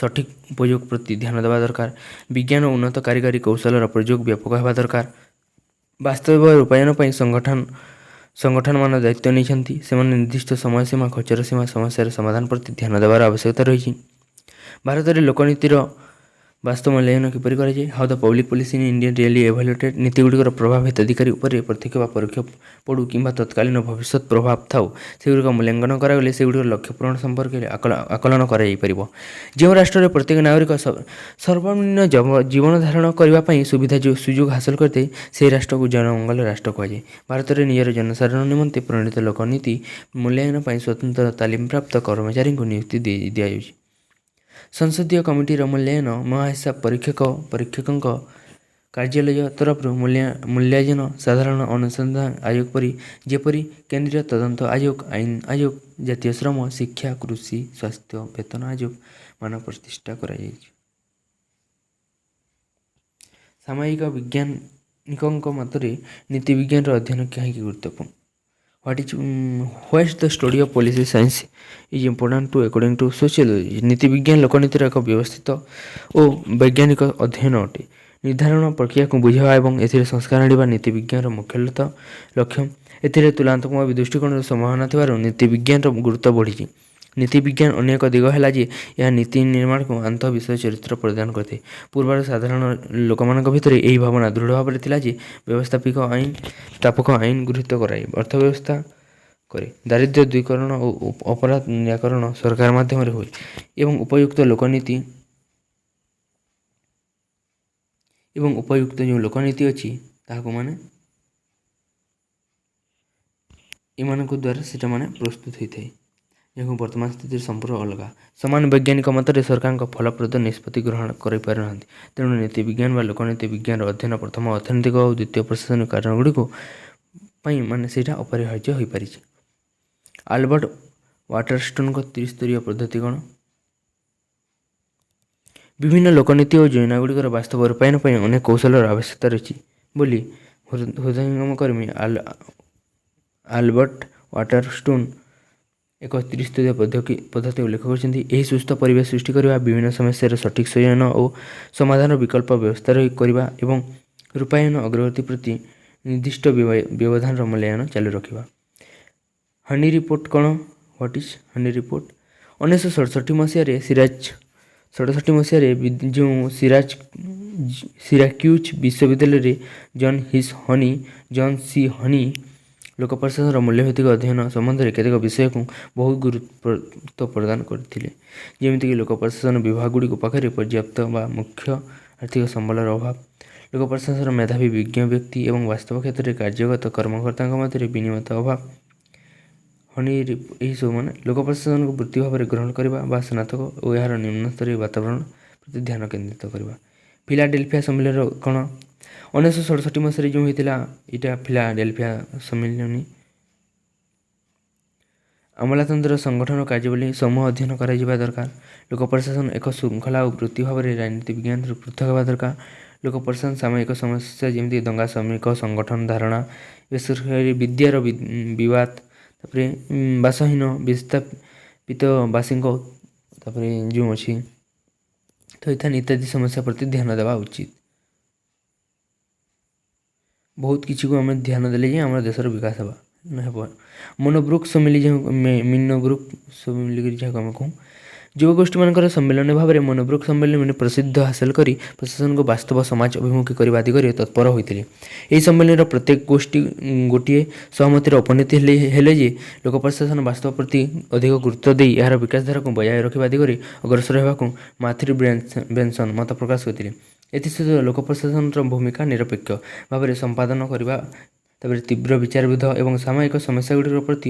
ସଠିକ୍ ଉପଯୋଗ ପ୍ରତି ଧ୍ୟାନ ଦେବା ଦରକାର। ବିଜ୍ଞାନ ଓ ଉନ୍ନତ କାରିଗରୀ କୌଶଳର ପ୍ରଯୋଗ ବ୍ୟାପକ ହେବା ଦରକାର। ବାସ୍ତବ ରୂପାୟନ ପାଇଁ ସଂଗଠନମାନ ଦାୟିତ୍ୱ ନେଇଛନ୍ତି। ସେମାନେ ନିର୍ଦ୍ଦିଷ୍ଟ ସମୟସୀମା, ଖର୍ଚ୍ଚର ସୀମା, ସମସ୍ୟାର ସମାଧାନ ପ୍ରତି ଧ୍ୟାନ ଦେବାର ଆବଶ୍ୟକତା ରହିଛି। ଭାରତରେ ଲୋକନୀତିର ବାସ୍ତବ ମୂଲ୍ୟାୟନ କିପରି କରାଯାଏ? How the public policy in India really evaluated. ନୀତିଗୁଡ଼ିକର ପ୍ରଭାବ ହିତାଧିକାରୀ ଉପରେ ପ୍ରତ୍ୟକ୍ଷ ବା ପରୋକ୍ଷ ପଡ଼ୁ କିମ୍ବା ତତ୍କାଳୀନ ଭବିଷ୍ୟତ ପ୍ରଭାବ ଥାଉ, ସେଗୁଡ଼ିକ ମୂଲ୍ୟାଙ୍କନ କରାଗଲେ ସେଗୁଡ଼ିକର ଲକ୍ଷ୍ୟ ପୂରଣ ସମ୍ପର୍କରେ ଆକଳନ କରାଯାଇପାରିବ। ଯେଉଁ ରାଷ୍ଟ୍ରରେ ପ୍ରତ୍ୟେକ ନାଗରିକ ସର୍ବନିମ୍ନ ଜୀବନ ଧାରଣ କରିବା ପାଇଁ ସୁବିଧା ସୁଯୋଗ ହାସଲ କରିଥାଏ, ସେହି ରାଷ୍ଟ୍ରକୁ ଜନମଙ୍ଗଳ ରାଷ୍ଟ୍ର କୁହାଯାଏ। ଭାରତରେ ନିଜର ଜନସାଧାରଣ ନିମନ୍ତେ ପ୍ରଣୀତ ଲୋକନୀତି ମୂଲ୍ୟାୟନ ପାଇଁ ସ୍ୱତନ୍ତ୍ର ତାଲିମପ୍ରାପ୍ତ କର୍ମଚାରୀଙ୍କୁ ନିଯୁକ୍ତି ଦିଆଯାଉଛି। ସଂସଦୀୟ କମିଟିର ମୂଲ୍ୟାୟନ ମହାହିସାବ ପରୀକ୍ଷକଙ୍କ କାର୍ଯ୍ୟାଳୟ ତରଫରୁ ମୂଲ୍ୟାୟନ ସାଧାରଣ ଅନୁସନ୍ଧାନ ଆୟୋଗ ଯେପରି କେନ୍ଦ୍ରୀୟ ତଦନ୍ତ ଆୟୋଗ, ଆଇନ ଆୟୋଗ, ଜାତୀୟ ଶ୍ରମ, ଶିକ୍ଷା, କୃଷି, ସ୍ୱାସ୍ଥ୍ୟ, ବେତନ ଆୟୋଗ ମାନ ପ୍ରତିଷ୍ଠା କରାଯାଇଛି। ସାମାଜିକ ବୈଜ୍ଞାନିକଙ୍କ ମତରେ ନୀତି ବିଜ୍ଞାନର ଅଧ୍ୟୟନ କାହିଁକି ଗୁରୁତ୍ୱପୂର୍ଣ୍ଣ? Why is the study of policy science is important to according to sociology? ନୀତି ବିଜ୍ଞାନ ଲୋକନୀତିର ଏକ ବ୍ୟବସ୍ଥିତ ଓ ବୈଜ୍ଞାନିକ ଅଧ୍ୟୟନ ଅଟେ। ନିର୍ଦ୍ଧାରଣ ପ୍ରକ୍ରିୟାକୁ ବୁଝିବା ଏବଂ ଏଥିରେ ସଂସ୍କାର ଆଣିବା ନୀତି ବିଜ୍ଞାନର ମୁଖ୍ୟ ଲକ୍ଷ୍ୟ। ଏଥିରେ ତୁଳନାତ୍ମକ ଦୃଷ୍ଟିକୋଣର ସମ୍ଭାବନା ଥିବାରୁ ନୀତି ବିଜ୍ଞାନର ଗୁରୁତ୍ୱ ବଢ଼ିଛି। ନୀତି ବିଜ୍ଞାନ ଅନ୍ୟ ଏକ ଦିଗ ହେଲା ଯେ ଏହା ନୀତି ନିର୍ମାଣକୁ ଆନ୍ତଃ ବିଷୟ ଚରିତ୍ର ପ୍ରଦାନ କରିଥାଏ। ପୂର୍ବରୁ ସାଧାରଣ ଲୋକମାନଙ୍କ ଭିତରେ ଏହି ଭାବନା ଦୃଢ଼ ଭାବରେ ଥିଲା ଯେ ସ୍ଥାପକ ଆଇନ ଗୃହୀତ କରାଇ ଅର୍ଥବ୍ୟବସ୍ଥା କରେ। ଦାରିଦ୍ର୍ୟ ଦୂରୀକରଣ ଓ ଅପରାଧ ନିରାକରଣ ସରକାର ମାଧ୍ୟମରେ ହୁଏ ଏବଂ ଉପଯୁକ୍ତ ଯେଉଁ ଲୋକନୀତି ଅଛି ତାହାକୁ ଏମାନଙ୍କ ଦ୍ୱାରା ସେଟା ପ୍ରସ୍ତୁତ ହୋଇଥାଏ, ଯାହାକୁ ବର୍ତ୍ତମାନ ସ୍ଥିତିରେ ସମ୍ପୂର୍ଣ୍ଣ ଅଲଗା। ସମାନ ବୈଜ୍ଞାନିକ ମତରେ ସରକାରଙ୍କ ଫଳପ୍ରଦ ନିଷ୍ପତ୍ତି ଗ୍ରହଣ କରିପାରୁନାହାନ୍ତି। ତେଣୁ ନୀତି ବିଜ୍ଞାନ ବା ଲୋକନୀତି ବିଜ୍ଞାନର ଅଧ୍ୟୟନ ପ୍ରଥମ ଅର୍ଥନୈତିକ ଓ ଦ୍ୱିତୀୟ ପ୍ରଶାସନିକ କାରଣଗୁଡ଼ିକ ପାଇଁ ସେଇଟା ଅପରିହାର୍ଯ୍ୟ ହୋଇପାରିଛି। ଆଲବର୍ଟ ୱାଟରଷ୍ଟୋନଙ୍କ ତ୍ରିସ୍ତରୀୟ ପଦ୍ଧତି କ'ଣ? ବିଭିନ୍ନ ଲୋକନୀତି ଓ ଯୋଜନାଗୁଡ଼ିକର ବାସ୍ତବ ରୂପାୟନ ପାଇଁ ଅନେକ କୌଶଳର ଆବଶ୍ୟକତା ରହିଛି ବୋଲି ହୃଦୟଙ୍ଗମ କର୍ମୀ ଆଲବର୍ଟ ୱାଟରଷ୍ଟୋନ୍ ଏକ ତ୍ରିସ୍ତରୀୟ ପଦ୍ଧତି ଉଲ୍ଲେଖ କରିଛନ୍ତି। ଏହି ସୁସ୍ଥ ପରିବେଶ ସୃଷ୍ଟି କରିବା, ବିଭିନ୍ନ ସମସ୍ୟାର ସଠିକ୍ ସଂଯୋଜନ ଓ ସମାଧାନର ବିକଳ୍ପ ବ୍ୟବସ୍ଥା କରିବା ଏବଂ ରୂପାୟନ ଅଗ୍ରଗତି ପ୍ରତି ନିର୍ଦ୍ଦିଷ୍ଟ ବ୍ୟବଧାନର ମୂଲ୍ୟାୟନ ଚାଲୁ ରଖିବା। ହନି ରିପୋର୍ଟ କ'ଣ? What is honey report? 1967 ମସିହାରେ ଯେଉଁ ସିରାକ୍ୟୁଜ ବିଶ୍ୱବିଦ୍ୟାଳୟରେ ଜନ୍ ସି ହନି ଲୋକ ପ୍ରଶାସନର ମୂଲ୍ୟଭିତ୍ତିକ ଅଧ୍ୟୟନ ସମ୍ବନ୍ଧରେ କେତେକ ବିଷୟକୁ ବହୁତ ଗୁରୁତ୍ୱ ପ୍ରଦାନ କରିଥିଲେ, ଯେମିତିକି ଲୋକ ପ୍ରଶାସନ ବିଭାଗଗୁଡ଼ିକ ପାଖରେ ପର୍ଯ୍ୟାପ୍ତ ବା ମୁଖ୍ୟ ଆର୍ଥିକ ସମ୍ବଳର ଅଭାବ, ଲୋକ ପ୍ରଶାସନର ମେଧାବୀ ବିଜ୍ଞ ବ୍ୟକ୍ତି ଏବଂ ବାସ୍ତବ କ୍ଷେତ୍ରରେ କାର୍ଯ୍ୟରତ କର୍ମକର୍ତ୍ତାଙ୍କ ମଧ୍ୟରେ ବିନିମୟ ଅଭାବ। ଏହିସବୁ ଲୋକ ପ୍ରଶାସନକୁ ବୃତ୍ତି ଭାବରେ ଗ୍ରହଣ କରିବା ବା ସ୍ନାତକ ଓ ଏହାର ନିମ୍ନସ୍ତରୀୟ ବାତାବରଣ ପ୍ରତି ଧ୍ୟାନ କେନ୍ଦ୍ରିତ କରିବା। ଫିଲାଡେଲଫିଆ ସମ୍ମିଳନୀ କ'ଣ? 1967 ମସିହାରେ ଯେଉଁ ହୋଇଥିଲା ଏଇଟା ଫିଲାଡେଲଫିଆ ସମ୍ମିଳନୀ। ଆମଲାତନ୍ତ୍ର ସଂଗଠନ କାର୍ଯ୍ୟାବଳୀ ସମୂହ ଅଧ୍ୟୟନ କରାଯିବା ଦରକାର। ଲୋକ ପ୍ରଶାସନ ଏକ ଶୃଙ୍ଖଳା ଓ ବୃତ୍ତି ଭାବରେ ରାଜନୀତି ବିଜ୍ଞାନରୁ ପୃଥକ ହେବା ଦରକାର। ଲୋକ ପ୍ରଶାସନ ସାମୟିକ ସମସ୍ୟା ଯେମିତି ଦଙ୍ଗା, ଶ୍ରମିକ ସଂଗଠନ ଧାରଣା, ବେସରକାରୀ ବିଦ୍ୟାର ବିବାଦ, ତାପରେ ବାସହୀନ ବିସ୍ଥାପିତ ବାସୀଙ୍କ ଯେଉଁ ଅଛି ଥଇଥାନ ଇତ୍ୟାଦି ସମସ୍ୟା ପ୍ରତି ଧ୍ୟାନ ଦେବା ଉଚିତ। ବହୁତ କିଛିକୁ ଆମେ ଧ୍ୟାନ ଦେଲେ ଯେ ଆମର ଦେଶର ବିକାଶ ହେବ। ମନୋବ୍ରୁକ୍ ସମ୍ମିଳନୀ ଯାହାକୁ ଆମେ କହୁ, ଯୁବଗୋଷ୍ଠୀମାନଙ୍କର ସମ୍ମିଳନୀ ଭାବରେ ମନୋବ୍ରୁକ୍ ସମ୍ମିଳନୀ ପ୍ରସିଦ୍ଧ ହାସଲ କରି ପ୍ରଶାସନକୁ ବାସ୍ତବ ସମାଜ ଅଭିମୁଖୀ କରିବା ଦିଗରେ ତତ୍ପର ହୋଇଥିଲେ। ଏହି ସମ୍ମିଳନୀର ପ୍ରତ୍ୟେକ ଗୋଷ୍ଠୀ ଗୋଟିଏ ସହମତିର ଉପନୀତି ହେଲେ ଯେ ଲୋକ ପ୍ରଶାସନ ବାସ୍ତବ ପ୍ରତି ଅଧିକ ଗୁରୁତ୍ୱ ଦେଇ ଏହାର ବିକାଶ ଧାରାକୁ ବଜାୟ ରଖିବା ଦିଗରେ ଅଗ୍ରସର ହେବାକୁ ମାଥ୍ୟୁ ବେନସନ୍ ମତ ପ୍ରକାଶ କରିଥିଲେ। ଏଥିସହିତ ଲୋକ ପ୍ରଶାସନର ଭୂମିକା ନିରପେକ୍ଷ ଭାବରେ ସମ୍ପାଦନ କରିବା, ତାପରେ ତୀବ୍ର ବିଚାରବିଧ ଏବଂ ସାମୟିକ ସମସ୍ୟାଗୁଡ଼ିକ ପ୍ରତି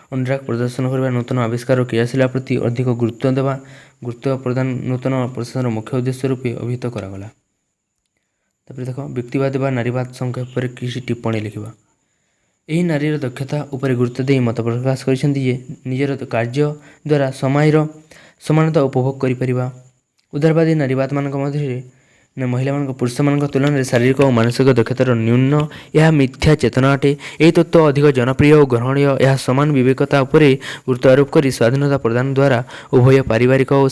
ଅନୁରାଗ ପ୍ରଦର୍ଶନ କରିବା, ନୂତନ ଆବିଷ୍କାର ଓ କ୍ରିୟାଶୀଳତା ପ୍ରତି ଅଧିକ ଗୁରୁତ୍ୱ ପ୍ରଦାନ ନୂତନ ପ୍ରଶାସନର ମୁଖ୍ୟ ଉଦ୍ଦେଶ୍ୟ ରୂପେ ଅଭିହିତ କରାଗଲା। ତାପରେ ଦେଖ, ବ୍ୟକ୍ତିବାଦ ବା ନାରୀବାଦ ସଂକ୍ଷେପରେ କିଛି ଟିପ୍ପଣୀ ଲେଖିବା। ଏହି ନାରୀର ଦକ୍ଷତା ଉପରେ ଗୁରୁତ୍ୱ ଦେଇ ମତ ପ୍ରକାଶ କରିଛନ୍ତି ଯେ ନିଜର କାର୍ଯ୍ୟ ଦ୍ୱାରା ସମାଜର ସମାନତା ଉପଭୋଗ କରିପାରିବା। ଉଦାରବାଦୀ ନାରୀବାଦମାନଙ୍କ ମଧ୍ୟରେ ମହିଳାମାନଙ୍କ ପୁରୁଷମାନଙ୍କ ତୁଳନାରେ ଶାରୀରିକ ଓ ମାନସିକ ଦକ୍ଷତାର ନ୍ୟୁନ, ଏହା ମିଥ୍ୟା ଚେତନା ଅଟେ। ଏହି ତତ୍ତ୍ୱ ଅଧିକ ଜନପ୍ରିୟ ଓ ଗ୍ରହଣୀୟ। ଏହା ସମାନ ବିବେକତା ଉପରେ ଗୁରୁତ୍ୱ ଆରୋପ କରି ସ୍ୱାଧୀନତା ପ୍ରଦାନ ଦ୍ୱାରା ଉଭୟ ପାରିବାରିକ ଓ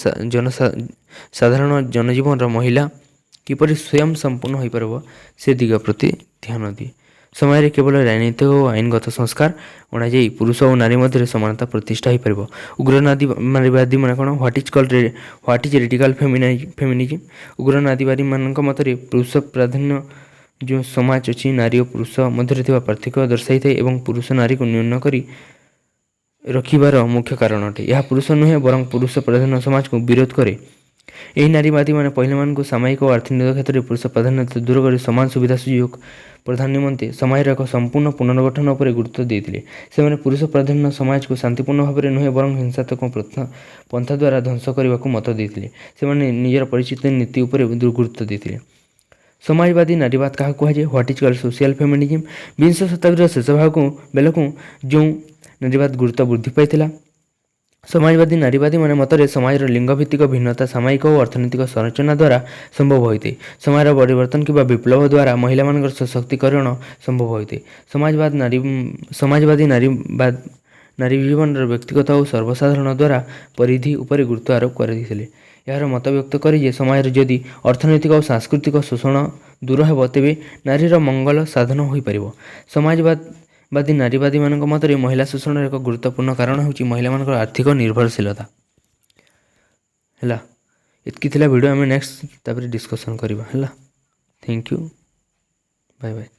ସାଧାରଣ ଜନଜୀବନର ମହିଳା କିପରି ସ୍ୱୟଂ ସମ୍ପୂର୍ଣ୍ଣ ହୋଇପାରିବ ସେ ଦିଗ ପ୍ରତି ଧ୍ୟାନ ଦିଏ। ସମୟରେ କେବଳ ରାଜନୈତିକ ଓ ଆଇନଗତ ସଂସ୍କାର ଅଣାଯାଇ ପୁରୁଷ ଓ ନାରୀ ମଧ୍ୟରେ ସମାନତା ପ୍ରତିଷ୍ଠା ହୋଇପାରିବ। ଉଗ୍ରବାଦୀମାନେ କ'ଣ ହ୍ୱାଟ୍ ଇଜ୍ ରେଡିକାଲ ଫେମିନିଜିମ୍? ଉଗ୍ରବାଦୀମାନଙ୍କ ମତରେ ପୁରୁଷ ପ୍ରାଧାନ୍ୟ ଯେଉଁ ସମାଜ ଅଛି ନାରୀ ଓ ପୁରୁଷ ମଧ୍ୟରେ ଥିବା ପାର୍ଥକ୍ୟ ଦର୍ଶାଇଥାଏ ଏବଂ ପୁରୁଷ ନାରୀକୁ ନ୍ୟୁନ କରି ରଖିବାର ମୁଖ୍ୟ କାରଣ ଅଟେ। ଏହା ପୁରୁଷ ନୁହେଁ ବରଂ ପୁରୁଷ ପ୍ରଧାନ ସମାଜକୁ ବିରୋଧ କରେ। ଏହି ନାରୀବାଦୀମାନେ ମହିଳାମାନଙ୍କୁ ସାମାଜିକ ଓ ଅର୍ଥନୈତିକ କ୍ଷେତ୍ରରେ ପୁରୁଷ ପ୍ରାଧାନ୍ୟତା ଦୂର କରି ସମାନ ସୁବିଧା ସୁଯୋଗ ପ୍ରଦାନ ନିମନ୍ତେ ସମାଜର ଏକ ସମ୍ପୂର୍ଣ୍ଣ ପୁନର୍ଗଠନ ଉପରେ ଗୁରୁତ୍ୱ ଦେଇଥିଲେ। ସେମାନେ ପୁରୁଷ ପ୍ରାଧାନ୍ୟ ସମାଜକୁ ଶାନ୍ତିପୂର୍ଣ୍ଣ ଭାବରେ ନୁହେଁ ବରଂ ହିଂସାତ୍ମକ ପନ୍ଥା ଦ୍ୱାରା ଧ୍ୱଂସ କରିବାକୁ ମତ ଦେଇଥିଲେ। ସେମାନେ ନିଜର ପରିଚିତ ନୀତି ଉପରେ ଗୁରୁତ୍ୱ ଦେଇଥିଲେ। ସମାଜବାଦୀ ନାରୀବାଦ କାହାକୁ କୁହାଯାଏ? What is called social feminism? ବିଂଶ ଶତାବ୍ଦୀର ଶେଷ ବେଳକୁ ଯେଉଁ ନାରୀବାଦ ଗୁରୁତ୍ୱ ବୃଦ୍ଧି ପାଇଥିଲା। ସମାଜବାଦୀ ନାରୀବାଦୀମାନେ ମତରେ ସମାଜର ଲିଙ୍ଗଭିତ୍ତିକ ଭିନ୍ନତା ସାମାଜିକ ଓ ଅର୍ଥନୈତିକ ସଂରଚନା ଦ୍ୱାରା ସମ୍ଭବ ହୋଇଥାଏ। ସମାଜର ପରିବର୍ତ୍ତନ କିମ୍ବା ବିପ୍ଳବ ଦ୍ୱାରା ମହିଳାମାନଙ୍କର ସଶକ୍ତିକରଣ ସମ୍ଭବ ହୋଇଥାଏ। ସମାଜବାଦୀ ନାରୀ ଜୀବନର ବ୍ୟକ୍ତିଗତ ଓ ସର୍ବସାଧାରଣ ଦ୍ୱାରା ପରିଧି ଉପରେ ଗୁରୁତ୍ୱ ଆରୋପ କରିଥିଲେ। ଏହାର ମତ ବ୍ୟକ୍ତ କରି ଯେ ସମାଜରେ ଯଦି ଅର୍ଥନୈତିକ ଓ ସାଂସ୍କୃତିକ ଶୋଷଣ ଦୂର ହେବ ତେବେ ନାରୀର ମଙ୍ଗଳ ସାଧନ ହୋଇପାରିବ। ସମାଜବାଦୀ ନାରୀବାଦୀମାନଙ୍କ ମତରେ ମହିଳା ଶୋଷଣର ଏକ ଗୁରୁତ୍ୱପୂର୍ଣ୍ଣ କାରଣ ହେଉଛି ମହିଳାମାନଙ୍କର ଆର୍ଥିକ ନିର୍ଭରଶୀଳତା। ହେଲା, ଏତିକି ଥିଲା ଭିଡ଼ିଓ। ଆମେ ନେକ୍ସଟ ତାପରେ ଡିସ୍କସନ୍ କରିବା। ହେଲା, ଥ୍ୟାଙ୍କ ୟୁ, ବାଏ ବାଏ।